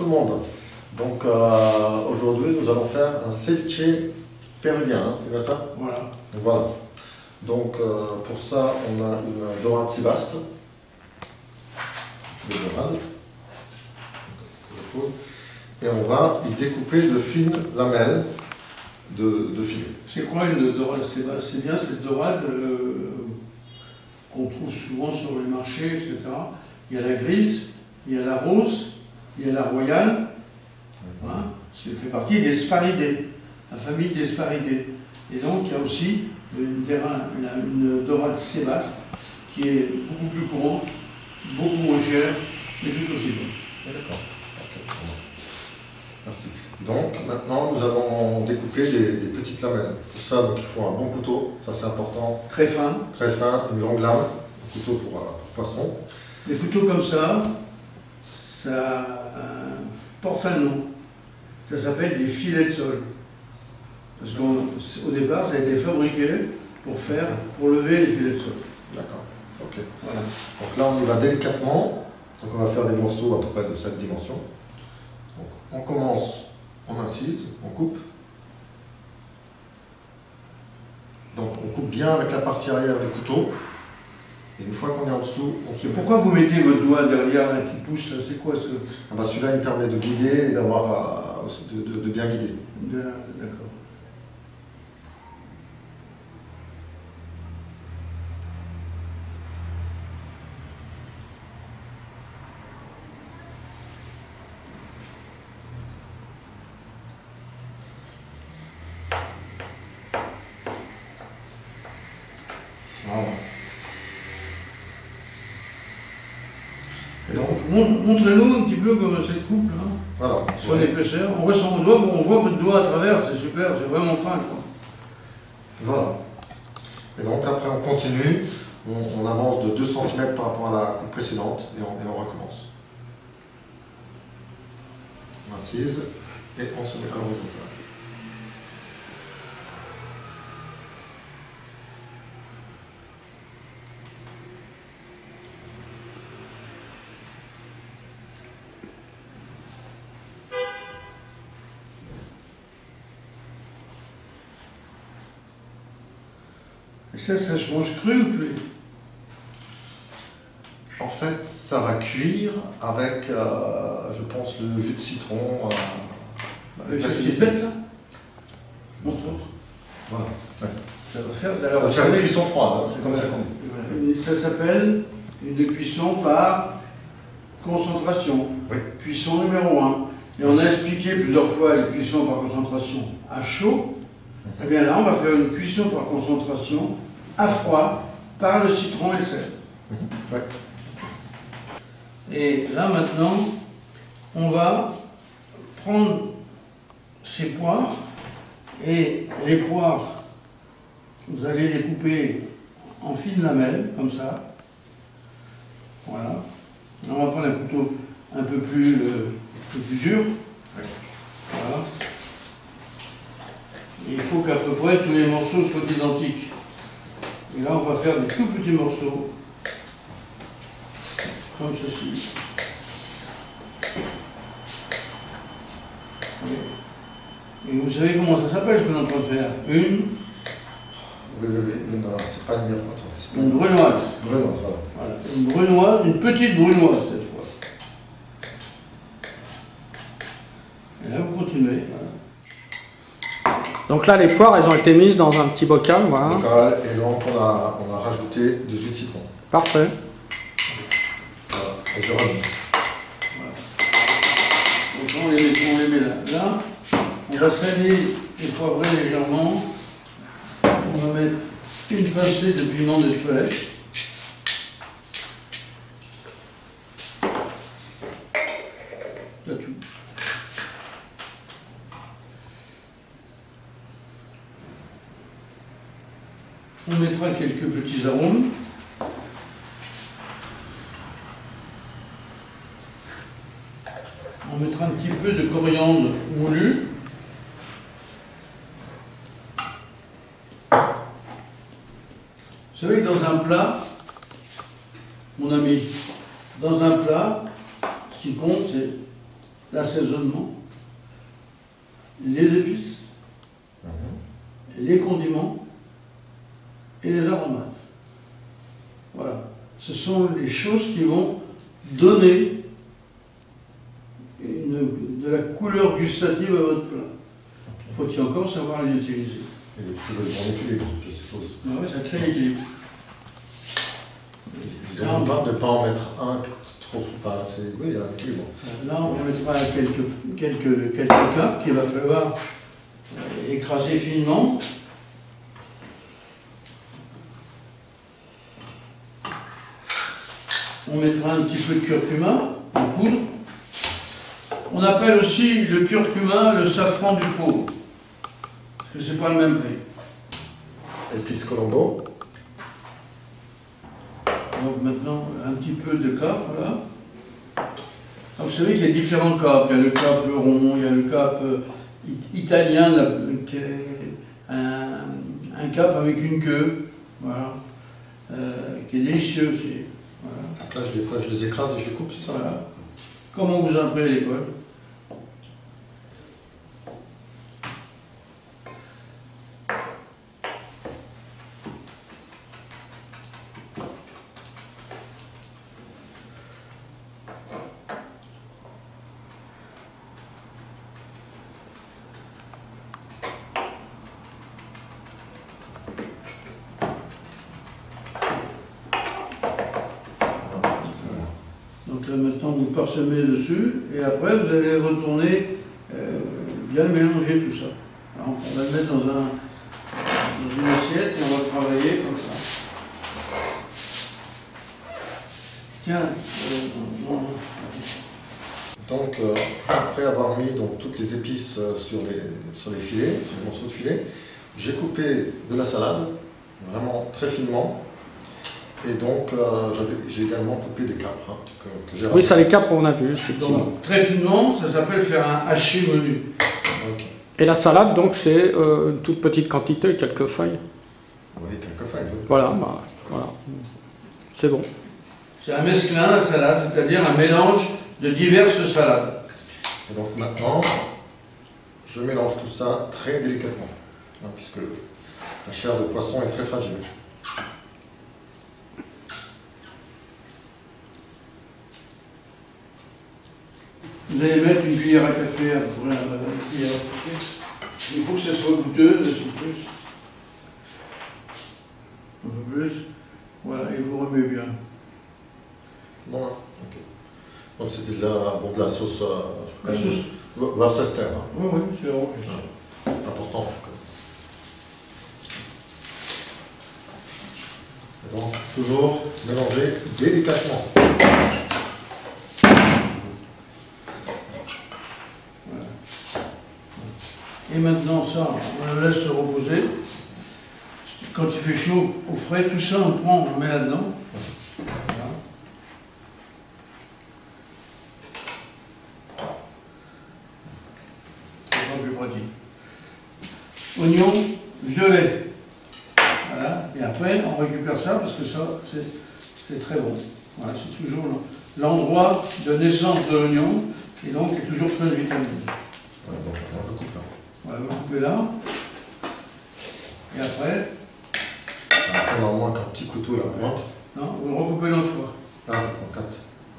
le monde. Donc aujourd'hui nous allons faire un ceviche péruvien, hein, c'est bien ça? Voilà. Voilà. Donc pour ça on a une dorade Sebaste. De dorade. Et on va y découper de fines lamelles de filet. C'est quoi une dorade? C'est bien cette dorade qu'on trouve souvent sur les marchés, etc. Il y a la grise, il y a la rose, il y a la royale. Hein, ça fait partie des sparidés, la famille des sparidés. Et donc il y a aussi une dorade Sebaste qui est beaucoup plus courante, beaucoup moins chère, mais tout aussi bonne. D'accord. Merci. Donc maintenant nous allons découper des petites lamelles. Pour ça donc, il faut un bon couteau, ça c'est important. Très fin. Très fin, une longue lame, un couteau pour poisson. Des couteaux comme ça porte un nom. Ça s'appelle des filets de sol. Parce qu'au départ ça a été fabriqué pour lever les filets de sol. D'accord. Ok. Voilà. Donc là on y va délicatement. Donc on va faire des morceaux à peu près de cette dimension. Donc, on commence, on incise, on coupe. Donc on coupe bien avec la partie arrière du couteau. Et une fois qu'on est en dessous, on se met. Pourquoi vous mettez votre doigt derrière là, qui pousse là? C'est quoi ce... Ah bah celui-là il me permet de guider et d'avoir de bien guider. D'accord. Voilà. Et donc, montrez-nous un petit peu comme cette coupe là, voilà. sur l'épaisseur. On voit son doigt, on voit votre doigt à travers, c'est super, c'est vraiment fin quoi. Voilà. Et donc après on continue, on avance de 2 cm par rapport à la coupe précédente et on recommence. On incise et on se met à l'horizontale. Et ça se mange cru ou cuit? En fait, ça va cuire avec, je pense, le jus de citron. C'est qui est bête là? Montre. Voilà. Ouais. Ça va faire, Ça va faire une cuisson froide, hein, c'est comme ça qu'on dit. Ça s'appelle une cuisson par concentration. Oui. Cuisson numéro 1. Et on a expliqué plusieurs fois les cuissons par concentration à chaud. Eh bien là, on va faire une cuisson par concentration à froid par le citron et le sel. Ouais. Et là maintenant, on va prendre ces poires et les poires, vous allez les couper en fines lamelles, comme ça. Voilà. On va prendre un couteau un peu plus dur. Voilà. Et il faut qu'à peu près tous les morceaux soient identiques. Et là, on va faire des tout petits morceaux, comme ceci. Et vous savez comment ça s'appelle ce qu'on est en train de faire? Oui, non, c'est pas une miroir. Une brunoise. Brunoise, voilà. Voilà. Une brunoise, une petite brunoise cette fois. Et là, vous continuez. Voilà. Donc là, les poires, elles ont été mises dans un petit bocal, voilà. Bocal, et donc on a rajouté du jus de citron. Parfait. Voilà, et je rajoute. Voilà. Donc on les met là. Là, on va saler et poivrer légèrement. On va mettre une pincée de piment d'Espelette. Là tout. On mettra quelques petits arômes. On mettra un petit peu de coriandre moulu. Vous savez que dans un plat, mon ami, dans un plat, ce qui compte, c'est l'assaisonnement, les épices, les condiments et les aromates. Voilà. Ce sont les choses qui vont donner de la couleur gustative à votre plat. Faut-il encore savoir les utiliser. Et le bon équilibre, je suppose. Ah ouais, ça crée l'équilibre. Ils ont pas de ne pas en mettre un trop. Enfin, oui, il y a un équilibre. Là, on mettra quelques capes qu'il va falloir écraser finement. On mettra un petit peu de curcuma en poudre. On appelle aussi le curcuma le safran du pauvre. Parce que c'est pas le même prix. Épices Colombo. Donc maintenant, un petit peu de cap, voilà. Alors, vous savez qu'il y a différents caps. Il y a le cap rond, il y a le cap italien, qui est un cap avec une queue, voilà, qui est délicieux aussi. Voilà. Donc là, je les écrase et je les coupe, c'est ça? Voilà. Comme on vous a appris à l'école. Donc là maintenant vous parsemez dessus et après vous allez retourner, bien mélanger tout ça. Alors, on va le mettre dans une assiette et on va travailler comme ça. Tiens, Donc, après avoir mis donc, toutes les épices sur les filets, sur les morceaux de filet, j'ai coupé de la salade, vraiment très finement. Et donc, j'ai également coupé des capres que j'ai Oui, ça, les capres, on a vu, effectivement. donc, très finement, ça s'appelle faire un haché menu. Okay. Et la salade, donc, c'est une toute petite quantité, quelques feuilles. Oui, quelques feuilles. Oui. Voilà, bah, voilà. C'est bon. C'est un mesclin, la salade, c'est-à-dire un mélange de diverses salades. Et donc maintenant, je mélange tout ça très délicatement, puisque la chair de poisson est très fragile. Vous allez mettre une cuillère à café, à peu près, une cuillère à café. Il faut que ce soit goûteux, un peu plus. Voilà, et vous remuez bien. Bon, ok. Donc c'était de la sauce, La sauce. Worcester. Hein. Oui, oui, c'est vrai. Important. Et donc toujours mélanger délicatement. Et maintenant, ça, on le laisse se reposer. Quand il fait chaud, au frais, tout ça, on prend, on met là-dedans. Voilà. C'est plus pratique. Oignon violet. Voilà. Et après, on récupère ça parce que ça, c'est très bon. Voilà, c'est toujours l'endroit de naissance de l'oignon et donc il est toujours plein de vitamines. Voilà, donc on le coupe là. Voilà, vous coupez là. Et après, Après, on manque un petit couteau à la pointe. non, vous le recoupez l'autre fois. Ah, en 4.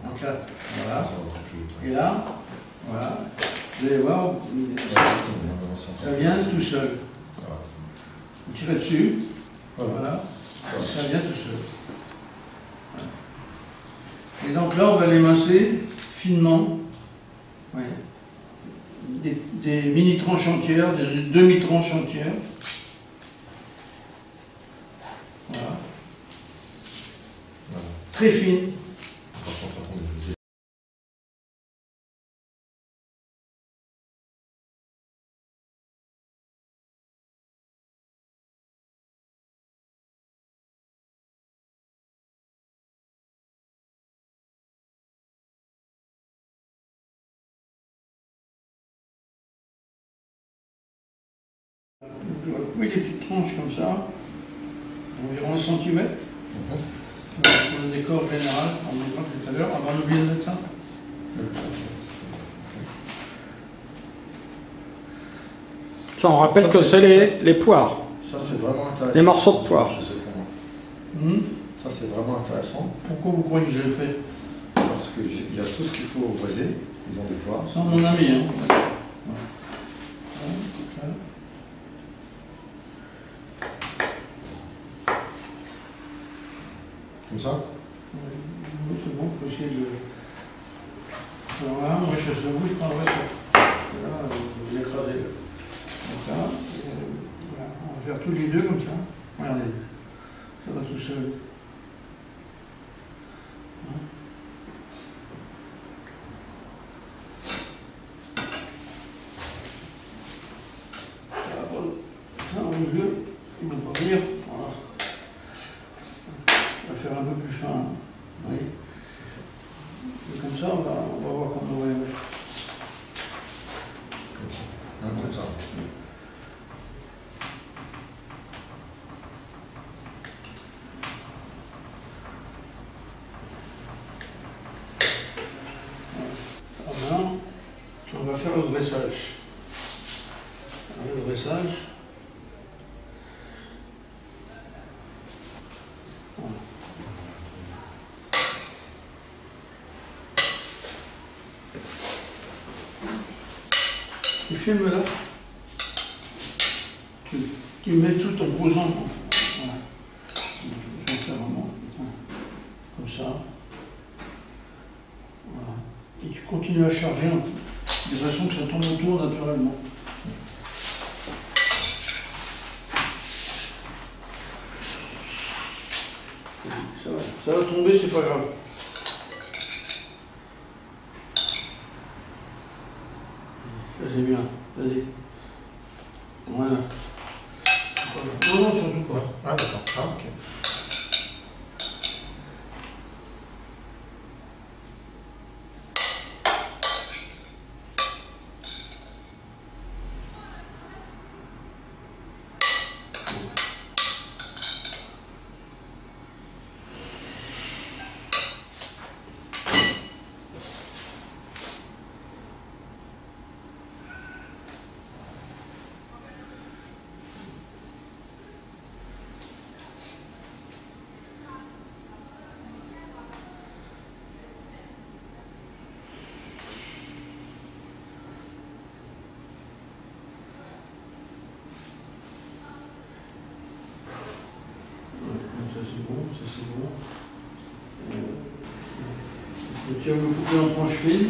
En 4. Voilà. Ça va plus vite. Et là, voilà. Vous allez voir, ça vient tout seul. Vous tirez dessus. Voilà. Et ça vient tout seul. Voilà. Et donc là, on va l'émincer finement. Ouais. Des mini-tranches entières, des demi-tranches entières. Voilà. Très fine. On va couper des petites tranches comme ça, environ 1 cm. Pour le décor général, on verra tout à l'heure, on va oublier de mettre ça. Ça, on rappelle Ça, que c'est- c'est les poires, Ça, c'est vraiment intéressant. les morceaux de poire. Je sais comment. Hmm. Ça, c'est vraiment intéressant Pourquoi vous croyez que je l'ai fait? parce qu'il y a tout ce qu'il faut au Brésil. Ils ont des poires. Sans mon ami. Hein. Ouais, c'est clair. Comme ça. Oui, c'est bon, faut essayer de. Alors là, moi je le bouge, je prendrai ça. Là, vous écrasez. Comme ça. Et, voilà. On va faire tous les deux comme ça. Regardez. Ça va tout seul. Ça, au milieu, il ne va pas venir. Voilà. On va faire un peu plus fin. Oui. Et comme ça, on va voir comment on va y aller. Comme ça. Voilà. On va faire le dressage. Alors, le dressage. Voilà. Tu filmes là. Tu mets tout en posant. Voilà. Je vais faire vraiment. Comme ça. Voilà. Et tu continues à charger de façon que ça tombe autour naturellement. Ça va tomber, c'est pas grave. Vas-y, bien, vas-y. Voilà. Non, non, surtout pas. Ah, d'accord. Ah, ok. Ça c'est bon, ça c'est bon. Et tu vas me couper en tranches fines.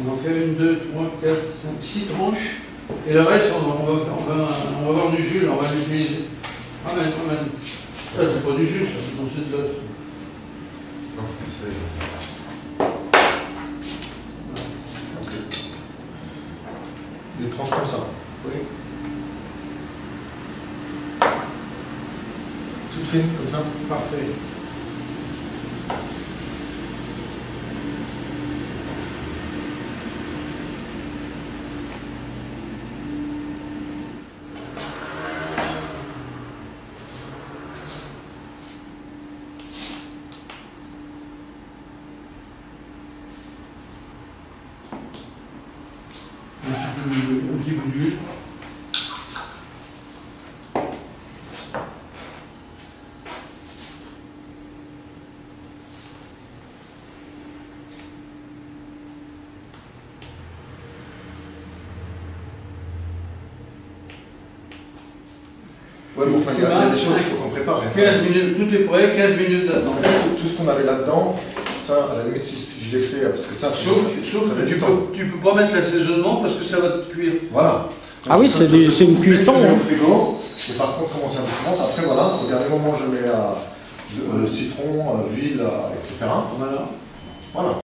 On va faire une, 2, 3, 4, 5, 6 tranches. Et le reste, on va avoir du jus, là, on va l'utiliser. Amen, amen. Ça c'est pas du jus, ça, non, c'est de l'os. Non, c'est. Ok. Des tranches comme ça. Oui. Toutes fines, comme ça. Parfait. Un petit bout d'huile. Ouais, mais enfin, il y a des choses qu'il faut qu'on prépare. Hein. 15 minutes, tout est prêt, 15 minutes là-dedans. Tout ce qu'on avait là-dedans, ça, à la limite, si je l'ai fait, parce que ça, Sauf ça met que du temps. tu peux pas mettre l'assaisonnement parce que ça va te cuire. Voilà. Ah oui, c'est une cuisson. Je mets au Hein. frigo, et par contre, comment ça commence. Après, voilà, au dernier moment, je mets le citron, l'huile, etc. Voilà. Voilà.